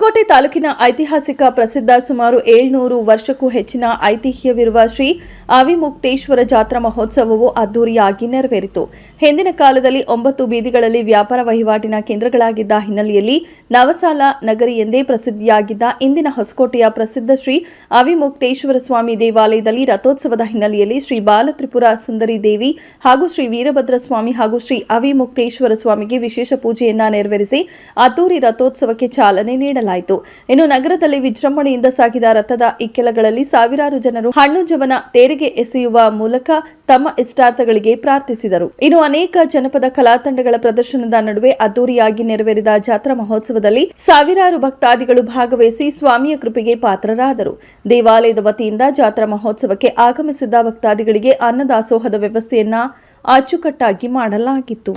ಹೊಸಕೋಟೆ ತಾಲೂಕಿನ ಐತಿಹಾಸಿಕ ಪ್ರಸಿದ್ಧ ಸುಮಾರು 700 ವರ್ಷಕ್ಕೂ ಹೆಚ್ಚಿನ ಐತಿಹ್ಯವಿರುವ ಶ್ರೀ ಅವಿಮುಕ್ತೇಶ್ವರ ಜಾತ್ರಾ ಮಹೋತ್ಸವವು ಅದ್ದೂರಿಯಾಗಿ ನೆರವೇರಿತು. ಹಿಂದಿನ ಕಾಲದಲ್ಲಿ 9 ಬೀದಿಗಳಲ್ಲಿ ವ್ಯಾಪಾರ ವಹಿವಾಟಿನ ಕೇಂದ್ರಗಳಾಗಿದ್ದ ಹಿನ್ನೆಲೆಯಲ್ಲಿ ನವಸಾಲ ನಗರಿ ಎಂದೇ ಪ್ರಸಿದ್ಧಿಯಾಗಿದ್ದ ಇಂದಿನ ಹೊಸಕೋಟೆಯ ಪ್ರಸಿದ್ಧ ಶ್ರೀ ಅವಿಮುಕ್ತೇಶ್ವರ ಸ್ವಾಮಿ ದೇವಾಲಯದಲ್ಲಿ ರಥೋತ್ಸವದ ಹಿನ್ನೆಲೆಯಲ್ಲಿ ಶ್ರೀ ಬಾಲತ್ರಿಪುರ ಸುಂದರಿ ದೇವಿ ಹಾಗೂ ಶ್ರೀ ವೀರಭದ್ರ ಸ್ವಾಮಿ ಹಾಗೂ ಶ್ರೀ ಅವಿಮುಕ್ತೇಶ್ವರ ಸ್ವಾಮಿಗೆ ವಿಶೇಷ ಪೂಜೆಯನ್ನ ನೆರವೇರಿಸಿ ಅದ್ದೂರಿ ರಥೋತ್ಸವಕ್ಕೆ ಚಾಲನೆ ನೀಡಲಾಯಿತು. ಇನ್ನು ನಗರದಲ್ಲಿ ವಿಜೃಂಭಣೆಯಿಂದ ಸಾಗಿದ ರಥದ ಇಕ್ಕೆಲಗಳಲ್ಲಿ ಸಾವಿರಾರು ಜನರು ಹಣ್ಣು ಜವನ ತೇರಿಗೆ ಎಸೆಯುವ ಮೂಲಕ ತಮ್ಮ ಇಷ್ಟಾರ್ಥಗಳಿಗೆ ಪ್ರಾರ್ಥಿಸಿದರು. ಇನ್ನು ಅನೇಕ ಜನಪದ ಕಲಾ ತಂಡಗಳ ಪ್ರದರ್ಶನದ ನಡುವೆ ಅದ್ದೂರಿಯಾಗಿ ನೆರವೇರಿದ ಜಾತ್ರಾ ಮಹೋತ್ಸವದಲ್ಲಿ ಸಾವಿರಾರು ಭಕ್ತಾದಿಗಳು ಭಾಗವಹಿಸಿ ಸ್ವಾಮಿಯ ಕೃಪೆಗೆ ಪಾತ್ರರಾದರು. ದೇವಾಲಯದ ವತಿಯಿಂದ ಜಾತ್ರಾ ಮಹೋತ್ಸವಕ್ಕೆ ಆಗಮಿಸಿದ್ದ ಭಕ್ತಾದಿಗಳಿಗೆ ಅನ್ನದಾಸೋಹದ ವ್ಯವಸ್ಥೆಯನ್ನ ಅಚ್ಚುಕಟ್ಟಾಗಿ ಮಾಡಲಾಗಿತ್ತು.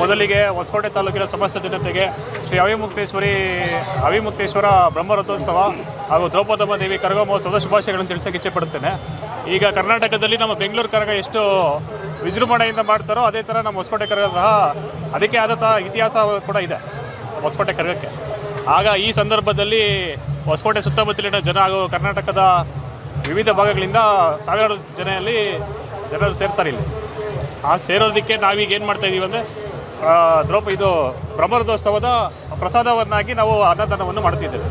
ಮೊದಲಿಗೆ ಹೊಸಕೋಟೆ ತಾಲೂಕಿನ ಸಮಸ್ತ ಜನತೆಗೆ ಶ್ರೀ ಅವಿಮುಕ್ತೇಶ್ವರ ಬ್ರಹ್ಮರಥೋತ್ಸವ ಹಾಗೂ ದ್ರೌಪದಮ್ಮ ದೇವಿ ಕರಗ ಮಹೋತ್ಸವದ ಶುಭಾಶಯಗಳನ್ನು ತಿಳಿಸೋಕೆ ಇಚ್ಛೆಪಡುತ್ತೇನೆ. ಈಗ ಕರ್ನಾಟಕದಲ್ಲಿ ನಮ್ಮ ಬೆಂಗಳೂರು ಕರಗ ಎಷ್ಟು ವಿಜೃಂಭಣೆಯಿಂದ ಮಾಡ್ತಾರೋ ಅದೇ ಥರ ನಮ್ಮ ಹೊಸಕೋಟೆ ಕರಗ ಸಹ ಅದಕ್ಕೆ ಆದ ಇತಿಹಾಸ ಕೂಡ ಇದೆ ಹೊಸಕೋಟೆ ಕರಗಕ್ಕೆ. ಆಗ ಈ ಸಂದರ್ಭದಲ್ಲಿ ಹೊಸಕೋಟೆ ಸುತ್ತಮುತ್ತಲಿನ ಜನ ಹಾಗೂ ಕರ್ನಾಟಕದ ವಿವಿಧ ಭಾಗಗಳಿಂದ ಸಾವಿರಾರು ಜನರು ಸೇರ್ತಾರೆ ಇಲ್ಲಿ. ಆ ಸೇರೋದಕ್ಕೆ ನಾವೀಗ ಏನು ಮಾಡ್ತಾಯಿದ್ದೀವಿ ಅಂದರೆ ಇದು ಬ್ರಹ್ಮರಥೋತ್ಸವದ ಪ್ರಸಾದವನ್ನಾಗಿ ನಾವು ಅನ್ನದಾನವನ್ನು ಮಾಡ್ತಿದ್ದೇವೆ.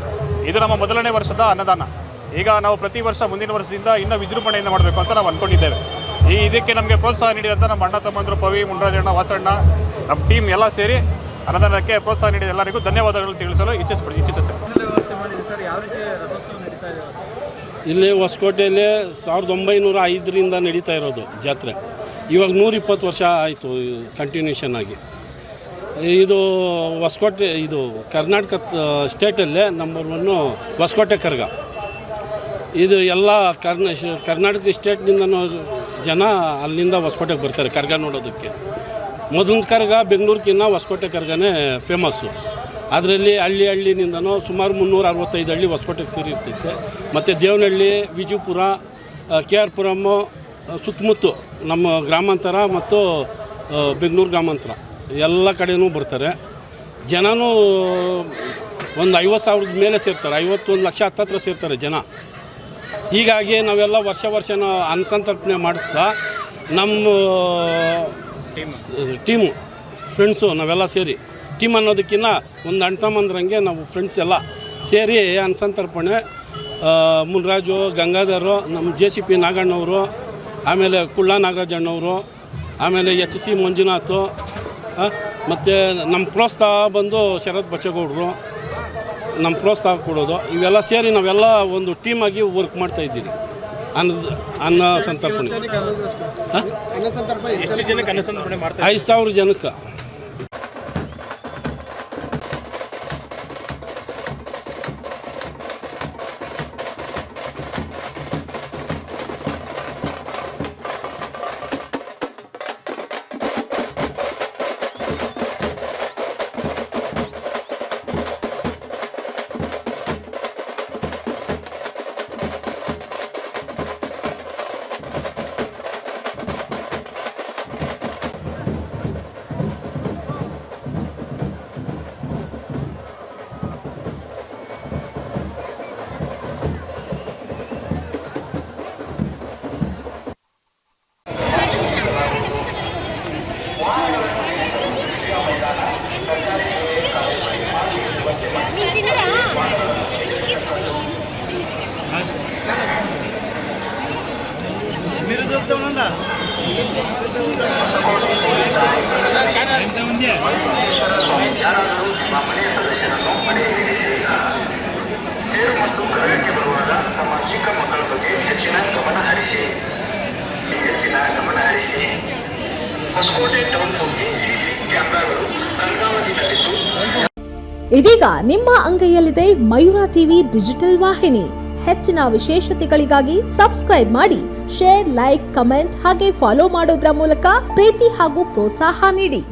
ಇದು ನಮ್ಮ ಮೊದಲನೇ ವರ್ಷದ ಅನ್ನದಾನ. ಈಗ ನಾವು ಪ್ರತಿ ವರ್ಷ ಮುಂದಿನ ವರ್ಷದಿಂದ ಇನ್ನೂ ವಿಜೃಂಭಣೆಯಿಂದ ಮಾಡಬೇಕು ಅಂತ ನಾವು ಅಂದ್ಕೊಂಡಿದ್ದೇವೆ. ಇದಕ್ಕೆ ನಮಗೆ ಪ್ರೋತ್ಸಾಹ ನೀಡಿದಂಥ ನಮ್ಮ ಅಣ್ಣ ತಮ್ಮಂದರು ಪವಿ, ಮುನ್ರಾಜಣ್ಣ, ವಾಸಣ್ಣ, ನಮ್ಮ ಟೀಮ್ ಎಲ್ಲ ಸೇರಿ ಅನ್ನದಾನಕ್ಕೆ ಪ್ರೋತ್ಸಾಹ ನೀಡಿದ ಎಲ್ಲರಿಗೂ ಧನ್ಯವಾದಗಳು ತಿಳಿಸಲು ಇಚ್ಛಿಸುತ್ತೆ. ಇಲ್ಲಿ ಹೊಸಕೋಟೆಯಲ್ಲಿ 1905ರಿಂದ ನಡೀತಾ ಇರೋದು ಜಾತ್ರೆ. ಇವಾಗ 120 ವರ್ಷ ಆಯಿತು ಕಂಟಿನ್ಯೂಷನ್ ಆಗಿ. ಇದು ಹೊಸಕೋಟೆ, ಇದು ಕರ್ನಾಟಕ ಸ್ಟೇಟಲ್ಲೇ ನಂಬರ್ 1 ಹೊಸಕೋಟೆ ಕರಗ. ಇದು ಎಲ್ಲ ಕರ್ನಾಟಕ ಸ್ಟೇಟ್ನಿಂದ ಜನ ಅಲ್ಲಿಂದ ಹೊಸಕೋಟೆಗೆ ಬರ್ತಾರೆ ಕರಗ ನೋಡೋದಕ್ಕೆ. ಮೊದಲಿನ ಕರಗ ಬೆಂಗಳೂರಿಗಿನ್ನ ಹೊಸಕೋಟೆ ಕರಗನೇ ಫೇಮಸ್ಸು. ಅದರಲ್ಲಿ ಹಳ್ಳಿನಿಂದನೂ ಸುಮಾರು 365 ಹಳ್ಳಿ ಹೊಸಕೋಟೆಗೆ ಸೇರಿರ್ತೈತೆ. ಮತ್ತು ದೇವನಹಳ್ಳಿ, ವಿಜಯಪುರ, KR ಪುರಮ್ಮು ಸುತ್ತಮುತ್ತ ನಮ್ಮ ಗ್ರಾಮಾಂತರ ಮತ್ತು ಬೆಂಗಳೂರು ಗ್ರಾಮಾಂತರ ಎಲ್ಲ ಕಡೆಯೂ ಬರ್ತಾರೆ. ಜನನೂ ಒಂದು 50,000 ಮೇಲೆ ಸೇರ್ತಾರೆ, 51 ಲಕ್ಷ ಹತ್ತತ್ರ ಸೇರ್ತಾರೆ ಜನ. ಹೀಗಾಗಿ ನಾವೆಲ್ಲ ವರ್ಷ ಅನ್ನಸಂತರ್ಪಣೆ ಮಾಡಿಸ್ತಾ ನಮ್ಮ ಟೀಮು ಫ್ರೆಂಡ್ಸು ನಾವೆಲ್ಲ ಸೇರಿ, ಟೀಮ್ ಅನ್ನೋದಕ್ಕಿಂತ ಒಂದು ಅಣ್ತಮ್ಮಂದ್ರಂಗೆ ನಾವು ಫ್ರೆಂಡ್ಸ್ ಎಲ್ಲ ಸೇರಿ ಅನ್ನಸಂತರ್ಪಣೆ ಮುನ್ರಾಜು, ಗಂಗಾಧರು, ನಮ್ಮ JCP ನಾಗಣ್ಣವರು, ಆಮೇಲೆ ಕುಳ್ಳ ನಾಗರಾಜಣ್ಣವರು, ಆಮೇಲೆ HC ಮಂಜುನಾಥ್, ಮತ್ತು ನಮ್ಮ ಪ್ರೋತ್ಸಾಹ ಬಂದು ಶರತ್ ಬಚ್ಚೇಗೌಡರು ನಮ್ಮ ಪ್ರೋತ್ಸಾಹ ಕೊಡೋದು. ಇವೆಲ್ಲ ಸೇರಿ ನಾವೆಲ್ಲ ಒಂದು ಟೀಮಾಗಿ ವರ್ಕ್ ಮಾಡ್ತಾಯಿದ್ದೀರಿ. ಅನ್ನ ಸಂತರ್ಪಣೆ 5,000 ಜನಕ್ಕೆ. ಮತ್ತು ಕರಗಕ್ಕೆ ಬರುವಾಗ ನಮ್ಮ ಚಿಕ್ಕ ಮಕ್ಕಳ ಬಗ್ಗೆ ಹೆಚ್ಚಿನ ಗಮನ ಹರಿಸಿ ಹೊಸಕೋಟೆ ಟೌನ್ ಹೋಗಿ ಕ್ಯಾಮೆರಾಗಳು ಕಣ್ಗಾವಲಿ ಕಲಿತು. ಇದೀಗ ನಿಮ್ಮ ಅಂಗೈಯಲ್ಲಿದೆ ಮಯೂರ ಟಿವಿ ಡಿಜಿಟಲ್ ವಾಹಿನಿ. ಹೆಚ್ಚಿನ ವಿಶೇಷತೆಗಳಿಗಾಗಿ ಸಬ್ಸ್ಕ್ರೈಬ್ ಮಾಡಿ, ಶೇರ್, ಲೈಕ್, ಕಮೆಂಟ್ ಹಾಗೆ ಫಾಲೋ ಮಾಡೋದ್ರ ಮೂಲಕ ಪ್ರೀತಿ ಹಾಗೂ ಪ್ರೋತ್ಸಾಹ ನೀಡಿ.